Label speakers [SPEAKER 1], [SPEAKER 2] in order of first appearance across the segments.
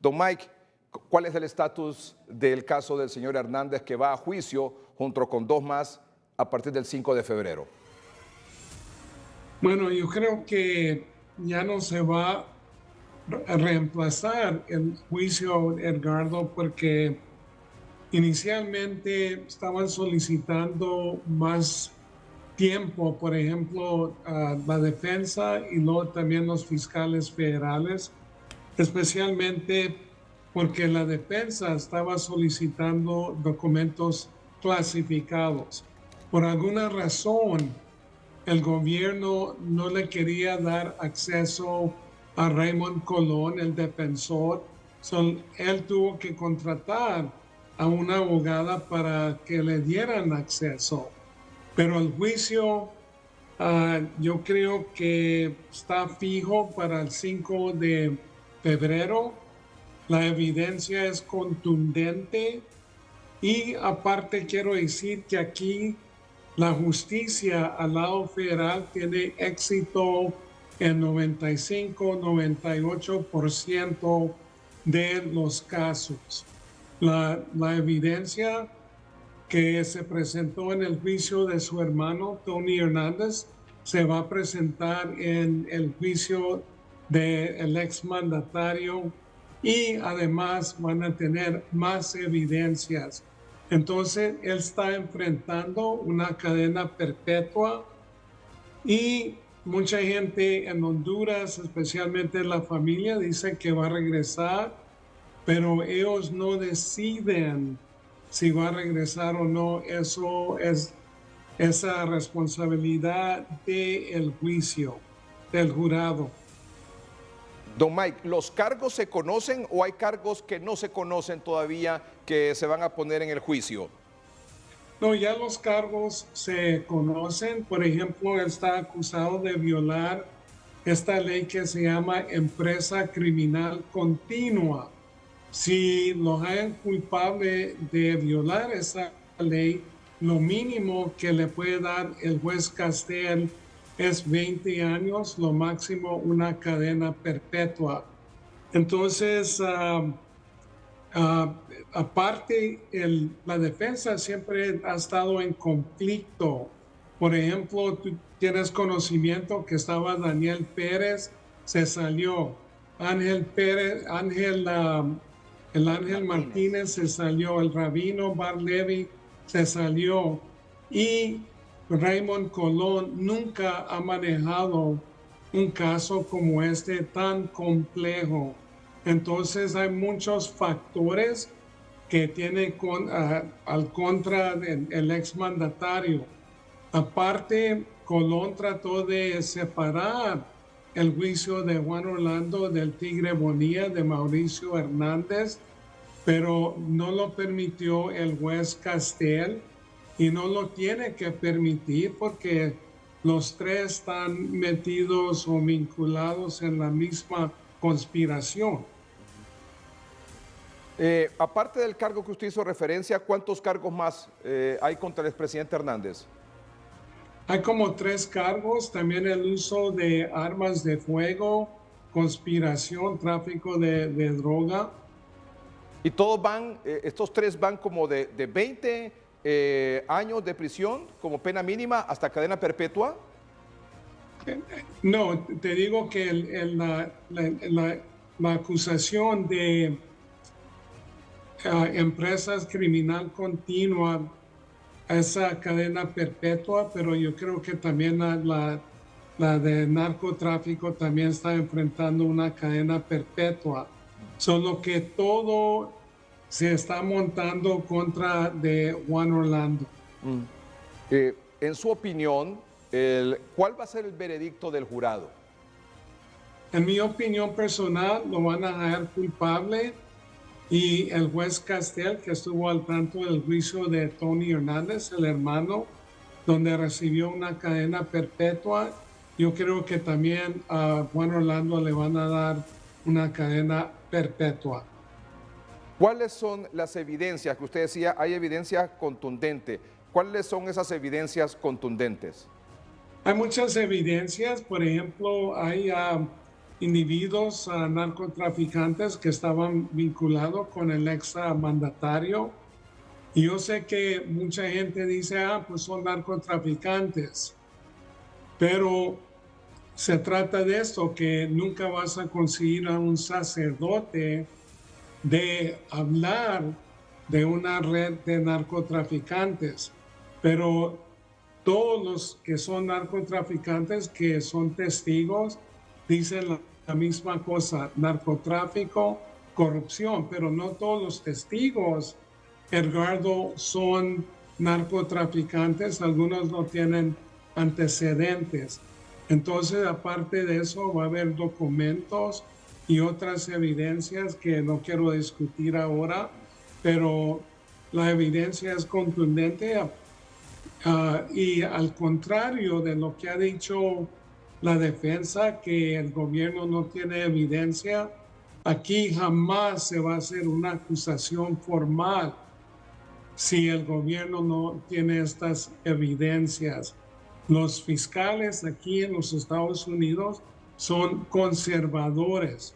[SPEAKER 1] Don Mike, ¿cuál es el estatus del caso del señor Hernández que va a juicio junto con dos más a partir del 5 de febrero?
[SPEAKER 2] Bueno, yo creo que ya no se va a reemplazar el juicio, Edgardo, porque inicialmente estaban solicitando más tiempo, por ejemplo, la defensa y luego también los fiscales federales, especialmente porque la defensa estaba solicitando documentos clasificados. Por alguna razón, el gobierno no le quería dar acceso a Raymond Colón, el defensor. Él tuvo que contratar a una abogada para que le dieran acceso. Pero el juicio, yo creo que está fijo para el 5 de febrero. La evidencia es contundente y aparte quiero decir que aquí la justicia al lado federal tiene éxito en 95-98% de los casos. La evidencia que se presentó en el juicio de su hermano Tony Hernández se va a presentar en el juicio del exmandatario y además van a tener más evidencias. Entonces, él está enfrentando una cadena perpetua y mucha gente en Honduras, especialmente la familia, dice que va a regresar, pero ellos no deciden si va a regresar o no. Eso es esa responsabilidad del juicio, del jurado.
[SPEAKER 1] Don Mike, ¿los cargos se conocen o hay cargos que no se conocen todavía que se van a poner en el juicio?
[SPEAKER 2] No, ya los cargos se conocen. Por ejemplo, él está acusado de violar esta ley que se llama empresa criminal continua. Si lo hayan culpable de violar esa ley, lo mínimo que le puede dar el juez Castel es 20 años, lo máximo una cadena perpetua. Entonces, aparte, la defensa siempre ha estado en conflicto. Por ejemplo, tú tienes conocimiento que estaba Daniel Pérez, se salió. Ángel Pérez, el Ángel Martínez se salió, el Rabino Barlevi se salió y Raymond Colón nunca ha manejado un caso como este tan complejo. Entonces hay muchos factores que tiene al contra del exmandatario. Aparte, Colón trató de separar el juicio de Juan Orlando del Tigre Bonilla, de Mauricio Hernández, pero no lo permitió el juez Castel y no lo tiene que permitir porque los tres están metidos o vinculados en la misma conspiración.
[SPEAKER 1] Aparte del cargo que usted hizo referencia, ¿cuántos cargos más hay contra el expresidente Hernández?
[SPEAKER 2] Hay como 3 cargos, también el uso de armas de fuego, conspiración, tráfico de droga.
[SPEAKER 1] Y todos van, estos tres van como de 20 años de prisión como pena mínima hasta cadena perpetua.
[SPEAKER 2] No, te digo que la acusación de empresas criminal continua, esa cadena perpetua, pero yo creo que también la de narcotráfico también está enfrentando una cadena perpetua. Solo que todo se está montando contra de Juan Orlando.
[SPEAKER 1] En su opinión, ¿cuál va a ser el veredicto del jurado?
[SPEAKER 2] En mi opinión personal, lo van a dejar culpable y el juez Castel, que estuvo al tanto del juicio de Tony Hernández, el hermano, donde recibió una cadena perpetua, yo creo que también a Juan Orlando le van a dar una cadena perpetua.
[SPEAKER 1] ¿Cuáles son las evidencias que usted decía? Hay evidencia contundente. ¿Cuáles son esas evidencias contundentes?
[SPEAKER 2] Hay muchas evidencias, por ejemplo, hay individuos narcotraficantes que estaban vinculados con el ex mandatario. Y yo sé que mucha gente dice, pues son narcotraficantes, pero se trata de esto, que nunca vas a conseguir a un sacerdote de hablar de una red de narcotraficantes, pero todos los que son narcotraficantes, que son testigos, dicen la misma cosa: narcotráfico, corrupción, pero no todos los testigos, Edgardo, son narcotraficantes, algunos no tienen antecedentes. Entonces, aparte de eso, va a haber documentos y otras evidencias que no quiero discutir ahora, pero la evidencia es contundente. Y al contrario de lo que ha dicho la defensa, que el gobierno no tiene evidencia, aquí jamás se va a hacer una acusación formal si el gobierno no tiene estas evidencias. Los fiscales aquí en los Estados Unidos son conservadores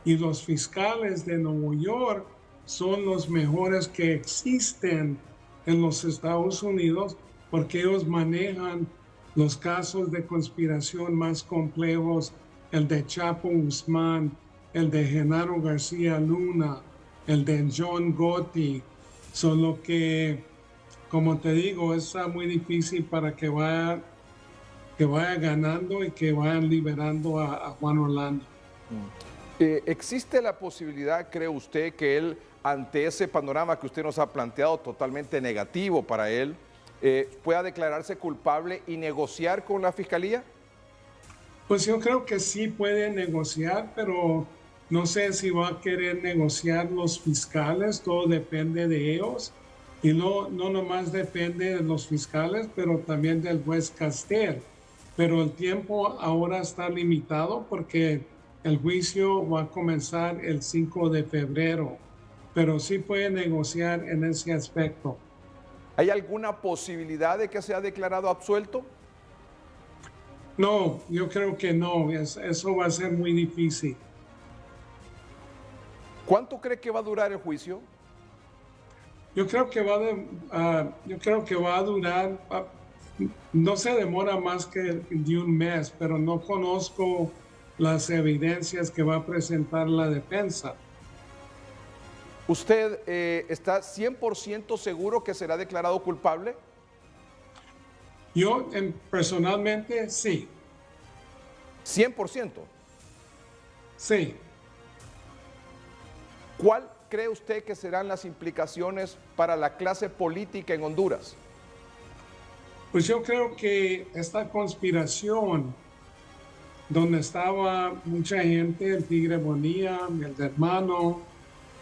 [SPEAKER 2] y los fiscales de Nueva York son los mejores que existen en los Estados Unidos, porque ellos manejan los casos de conspiración más complejos, el de Chapo Guzmán, el de Genaro García Luna, el de John Gotti. Solo que, como te digo, es muy difícil para que vaya ganando y que vayan liberando a Juan Orlando.
[SPEAKER 1] ¿Existe la posibilidad, cree usted, que él, ante ese panorama que usted nos ha planteado totalmente negativo para él, pueda declararse culpable y negociar con la fiscalía?
[SPEAKER 2] Pues yo creo que sí puede negociar, pero no sé si va a querer negociar los fiscales, todo depende de ellos. Y no nomás depende de los fiscales, pero también del juez Castel. Pero el tiempo ahora está limitado porque el juicio va a comenzar el 5 de febrero. Pero sí puede negociar en ese aspecto.
[SPEAKER 1] ¿Hay alguna posibilidad de que sea declarado absuelto?
[SPEAKER 2] No, yo creo que no. Eso va a ser muy difícil.
[SPEAKER 1] ¿Cuánto cree que va a durar el juicio?
[SPEAKER 2] Yo creo que va a durar, no se demora más que de un mes, pero no conozco las evidencias que va a presentar la defensa.
[SPEAKER 1] ¿Usted está 100% seguro que será declarado culpable?
[SPEAKER 2] Yo personalmente sí.
[SPEAKER 1] ¿100%?
[SPEAKER 2] Sí.
[SPEAKER 1] ¿Cuál cree usted que serán las implicaciones para la clase política en Honduras?
[SPEAKER 2] Pues yo creo que esta conspiración, donde estaba mucha gente, el Tigre Bonilla, el hermano,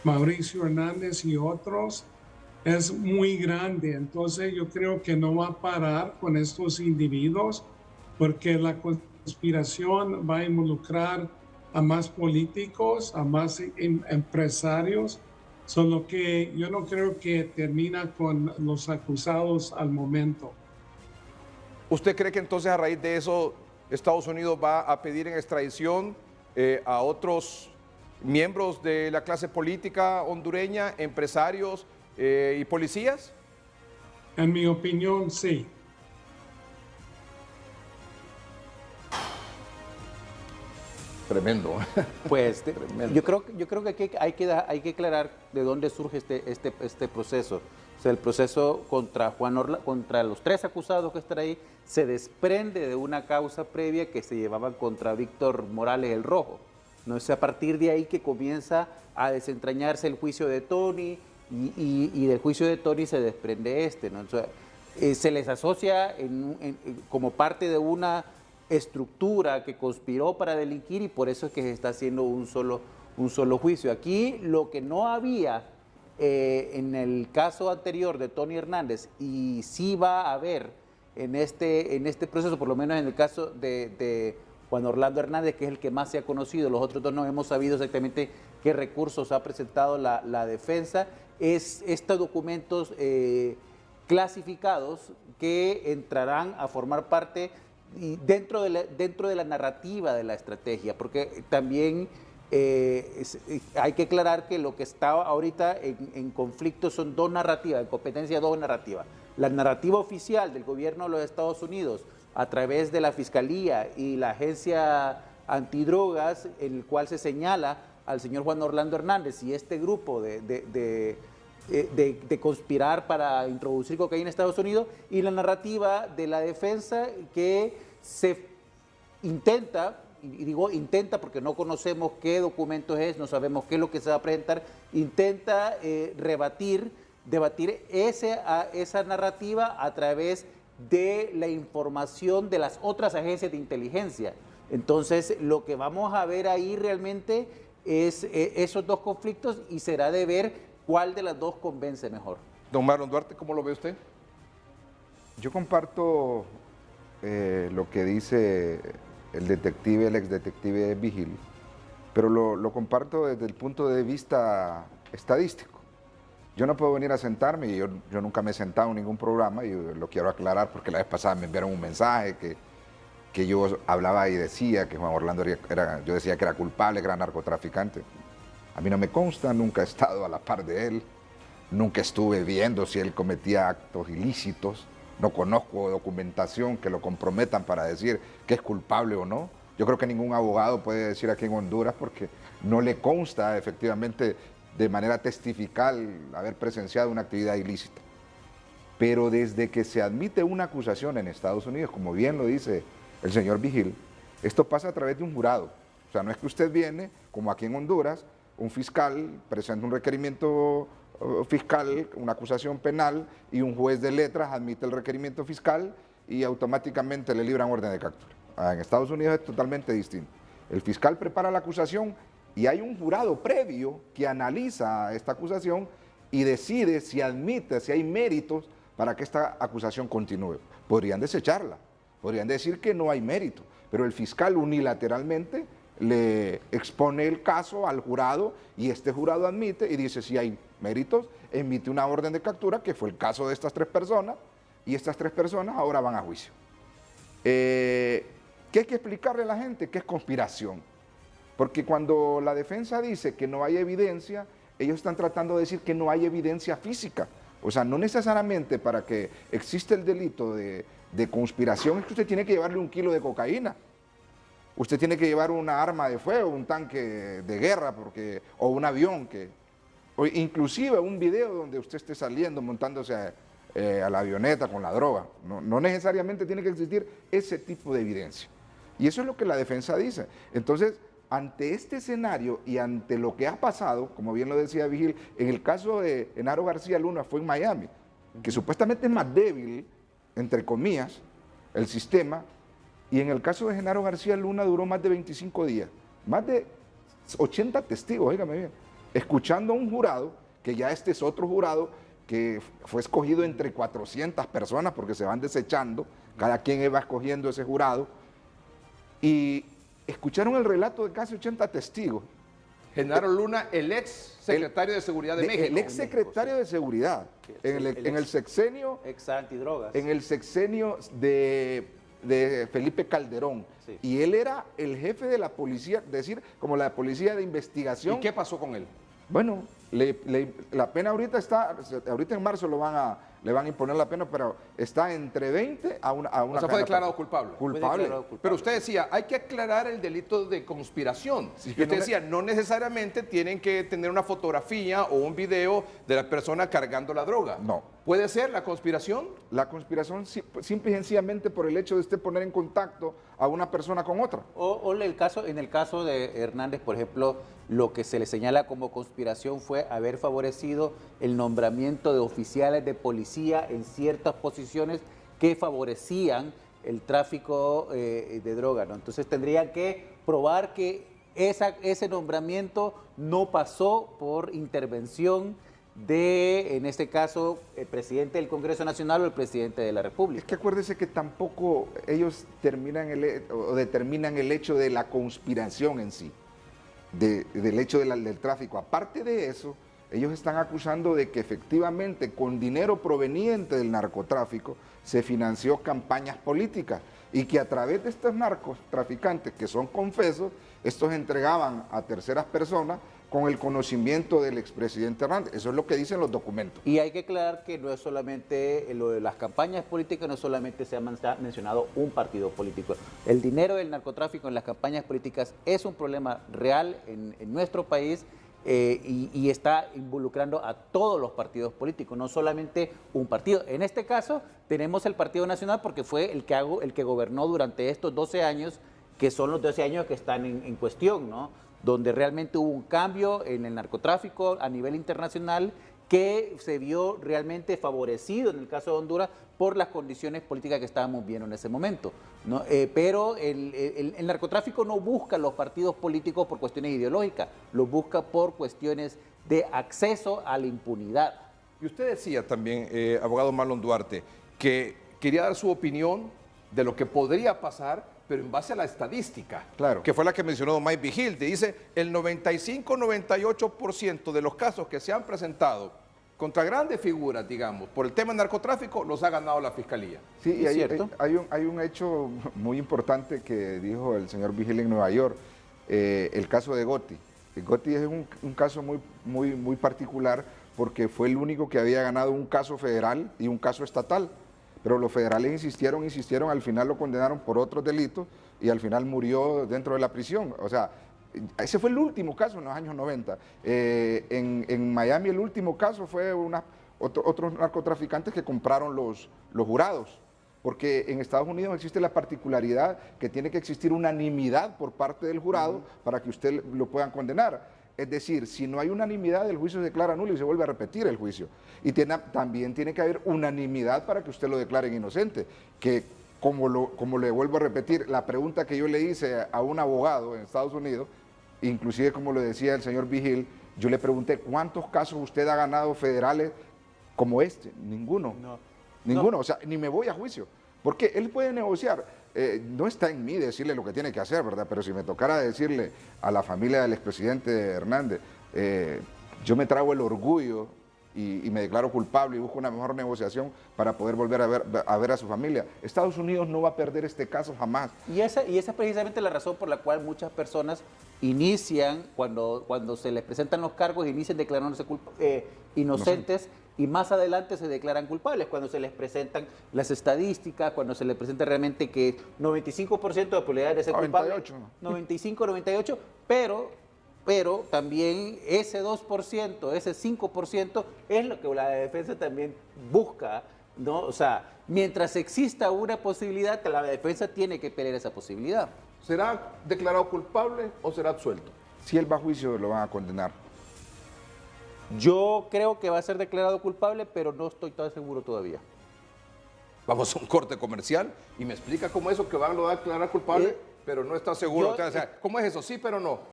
[SPEAKER 2] Mauricio Hernández y otros, es muy grande. Entonces yo creo que no va a parar con estos individuos, porque la conspiración va a involucrar a más políticos, a más empresarios, solo que yo no creo que termina con los acusados al momento.
[SPEAKER 1] ¿Usted cree que entonces a raíz de eso Estados Unidos va a pedir en extradición a otros miembros de la clase política hondureña, empresarios y policías?
[SPEAKER 2] En mi opinión, sí.
[SPEAKER 1] Tremendo.
[SPEAKER 3] Pues
[SPEAKER 1] Tremendo.
[SPEAKER 3] yo creo que aquí hay que aclarar de dónde surge este proceso. O sea, el proceso contra los tres acusados que están ahí se desprende de una causa previa que se llevaba contra Víctor Morales el Rojo. ¿No? Es a partir de ahí que comienza a desentrañarse el juicio de Tony y del juicio de Tony se desprende ¿no? O sea, se les asocia como parte de una estructura que conspiró para delinquir y por eso es que se está haciendo un solo juicio. Aquí lo que no había en el caso anterior de Tony Hernández y sí va a haber en este proceso, por lo menos en el caso de Juan Orlando Hernández, que es el que más se ha conocido, los otros dos no hemos sabido exactamente qué recursos ha presentado la defensa, es estos documentos clasificados que entrarán a formar parte dentro de la narrativa de la estrategia, porque también hay que aclarar que lo que está ahorita en conflicto son dos narrativas, en competencia dos narrativas. La narrativa oficial del gobierno de los Estados Unidos a través de la Fiscalía y la Agencia Antidrogas, en el cual se señala al señor Juan Orlando Hernández y este grupo de conspirar para introducir cocaína en Estados Unidos, y la narrativa de la defensa que se intenta, y digo intenta porque no conocemos qué documentos es, no sabemos qué es lo que se va a presentar, intenta debatir esa narrativa a través de la información de las otras agencias de inteligencia. Entonces, lo que vamos a ver ahí realmente es esos dos conflictos, y será de ver cuál de las dos convence mejor.
[SPEAKER 1] Don Marlon Duarte, ¿cómo lo ve usted?
[SPEAKER 4] Yo comparto lo que dice el ex detective Vigil, pero lo comparto desde el punto de vista estadístico. Yo no puedo venir a sentarme, y yo nunca me he sentado en ningún programa, y lo quiero aclarar porque la vez pasada me enviaron un mensaje que yo hablaba y decía que Juan Orlando yo decía que era culpable, que era narcotraficante. A mí no me consta, nunca he estado a la par de él, nunca estuve viendo si él cometía actos ilícitos, no conozco documentación que lo comprometan para decir que es culpable o no. Yo creo que ningún abogado puede decir aquí en Honduras porque no le consta efectivamente de manera testifical haber presenciado una actividad ilícita. Pero desde que se admite una acusación en Estados Unidos, como bien lo dice el señor Vigil, esto pasa a través de un jurado. O sea, no es que usted viene, como aquí en Honduras, un fiscal presenta un requerimiento fiscal, una acusación penal, y un juez de letras admite el requerimiento fiscal y automáticamente le libran orden de captura. En Estados Unidos es totalmente distinto. El fiscal prepara la acusación y hay un jurado previo que analiza esta acusación y decide si admite, si hay méritos para que esta acusación continúe. Podrían desecharla, podrían decir que no hay mérito, pero el fiscal unilateralmente le expone el caso al jurado y este jurado admite y dice si hay méritos, emite una orden de captura, que fue el caso de estas 3 personas, y estas 3 personas ahora van a juicio. ¿Qué hay que explicarle a la gente? ¿Qué es conspiración? Porque cuando la defensa dice que no hay evidencia, ellos están tratando de decir que no hay evidencia física. O sea, no necesariamente para que exista el delito de conspiración es que usted tiene que llevarle 1 kilo de cocaína. Usted tiene que llevar una arma de fuego, un tanque de guerra, o un avión, o inclusive un video donde usted esté saliendo, montándose a la avioneta con la droga. No necesariamente tiene que existir ese tipo de evidencia. Y eso es lo que la defensa dice. Entonces, ante este escenario y ante lo que ha pasado, como bien lo decía Vigil, en el caso de Genaro García Luna fue en Miami, que supuestamente es más débil, entre comillas, el sistema, y en el caso de Genaro García Luna duró más de 25 días, más de 80 testigos, óigame bien, escuchando a un jurado, que ya este es otro jurado, que fue escogido entre 400 personas porque se van desechando, cada quien va escogiendo ese jurado, y escucharon el relato de casi 80 testigos.
[SPEAKER 1] Genaro Luna, el ex secretario de Seguridad de México.
[SPEAKER 4] El ex secretario de Seguridad, en el sexenio...
[SPEAKER 3] Ex antidrogas.
[SPEAKER 4] En el sexenio de Felipe Calderón. Sí. Y él era el jefe de la policía, es decir, como la policía de investigación.
[SPEAKER 1] ¿Y qué pasó con él?
[SPEAKER 4] Bueno, la pena ahorita en marzo le van a imponer la pena, pero está entre 20 a una
[SPEAKER 1] o sea, fue declarado culpable.
[SPEAKER 4] Culpable.
[SPEAKER 1] Pero usted decía, hay que aclarar el delito de conspiración. Sí, y usted decía, no necesariamente tienen que tener una fotografía o un video de la persona cargando la droga.
[SPEAKER 4] No.
[SPEAKER 1] ¿Puede ser la conspiración?
[SPEAKER 4] La conspiración simple y sencillamente por el hecho de usted poner en contacto a una persona con otra.
[SPEAKER 3] O en el caso de Hernández, por ejemplo, lo que se le señala como conspiración fue haber favorecido el nombramiento de oficiales de policía en ciertas posiciones que favorecían el tráfico de droga, ¿no? Entonces tendrían que probar que ese nombramiento no pasó por intervención de, en este caso, el presidente del Congreso Nacional o el presidente de la República.
[SPEAKER 4] Es que acuérdese que tampoco ellos determinan el hecho de la conspiración en sí, del hecho del tráfico. Aparte de eso, ellos están acusando de que efectivamente con dinero proveniente del narcotráfico se financió campañas políticas. y que a través de estos narcotraficantes que son confesos, estos entregaban a terceras personas con el conocimiento del expresidente Hernández. Eso es lo que dicen los documentos.
[SPEAKER 3] Y hay que aclarar que no es solamente lo de las campañas políticas, no solamente se ha mencionado un partido político. El dinero del narcotráfico en las campañas políticas es un problema real en nuestro país y está involucrando a todos los partidos políticos, no solamente un partido. En este caso tenemos el Partido Nacional porque fue el que gobernó durante estos 12 años, que son los 12 años que están en cuestión, ¿no? Donde realmente hubo un cambio en el narcotráfico a nivel internacional que se vio realmente favorecido en el caso de Honduras por las condiciones políticas que estábamos viendo en ese momento, ¿no? Pero el narcotráfico no busca los partidos políticos por cuestiones ideológicas, lo busca por cuestiones de acceso a la impunidad.
[SPEAKER 1] Y usted decía también, abogado Marlon Duarte, que quería dar su opinión de lo que podría pasar, pero en base a la estadística,
[SPEAKER 4] claro,
[SPEAKER 1] que fue la que mencionó Mike Vigil. Dice, el 95-98% de los casos que se han presentado contra grandes figuras, digamos, por el tema del narcotráfico, los ha ganado la Fiscalía.
[SPEAKER 4] Sí, y
[SPEAKER 3] ¿cierto?
[SPEAKER 4] hay un hecho muy importante que dijo el señor Vigil en Nueva York, el caso de Gotti. Gotti es un caso muy particular porque fue el único que había ganado un caso federal y un caso estatal. Pero los federales insistieron, al final lo condenaron por otros delitos y al final murió dentro de la prisión. O sea, ese fue el último caso en los años 90. En Miami el último caso fue otros narcotraficantes que compraron los jurados. Porque en Estados Unidos existe la particularidad que tiene que existir unanimidad por parte del jurado para que usted lo puedan condenar. Es decir, si no hay unanimidad, el juicio se declara nulo y se vuelve a repetir el juicio. Y también tiene que haber unanimidad para que usted lo declaren inocente. Que, como le vuelvo a repetir, la pregunta que yo le hice a un abogado en Estados Unidos, inclusive como lo decía el señor Vigil, yo le pregunté, ¿cuántos casos usted ha ganado federales como este? Ninguno. Ninguno, no. O sea, ni me voy a juicio. Porque él puede negociar. No está en mí decirle lo que tiene que hacer, ¿verdad? Pero si me tocara decirle a la familia del expresidente Hernández, yo me trago el orgullo y me declaro culpable y busco una mejor negociación para poder volver a ver a su familia. Estados Unidos no va a perder este caso jamás.
[SPEAKER 3] Y esa es precisamente la razón por la cual muchas personas inician, cuando se les presentan los cargos, inician declarándose inocentes. Y más adelante se declaran culpables cuando se les presentan las estadísticas, cuando se les presenta realmente que 95% de probabilidades de ser culpable, 95, 98, pero también ese 2%, ese 5% es lo que la defensa también busca, ¿no? O sea, mientras exista una posibilidad, la defensa tiene que pelear esa posibilidad.
[SPEAKER 1] ¿Será declarado culpable o será absuelto?
[SPEAKER 4] Si él va a juicio, lo van a condenar.
[SPEAKER 3] Yo creo que va a ser declarado culpable, pero no estoy tan seguro todavía.
[SPEAKER 1] Vamos a un corte comercial y me explica cómo eso que van a declarar culpable, pero no está seguro. O sea, ¿cómo es eso? Sí, pero no.